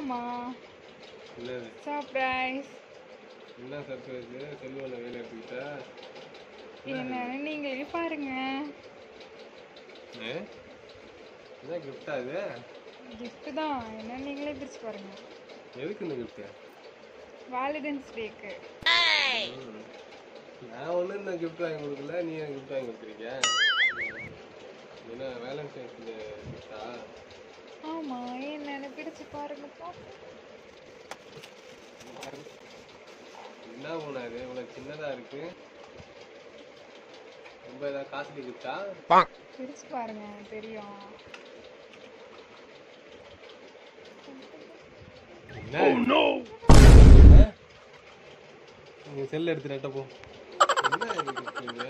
ஆமா. என்னது சர்ப்ரைஸ். என்ன சர்ப்ரைஸ்? செல்வனை வேலை எடுத்துக்கிட்டா என்னன்னு நீங்களே பாருங்க. என்ன கிஃப்டா இது? கிஃப்ட் தான். என்ன நீங்களே பிரிச்சு பாருங்க. எதுக்கு இந்த கிஃப்ட்? வேலண்டைன்ஸ் டேக்கு. நான் ஒன்றும் இந்த கிஃப்ட் வாங்கி கொடுக்கல, நீ எனக்கு கிஃப்ட் வாங்கி கொடுத்துருக்கியா? என்ன வேலண்டைன்ஸ் டே கிஃப்டா? ஆமா, என்னன்னு பிரிச்சு பாருங்கப்பா. என்ன போனாரு இவ்வளவு சின்னதா இருக்கு? ரொம்ப ஏதாவது காஸ்ட்லி கிஃப்டா? பிரிச்சு பாருங்க தெரியும். நீ செல் எடுத்துட்ட போ. என்ன இது gift இது?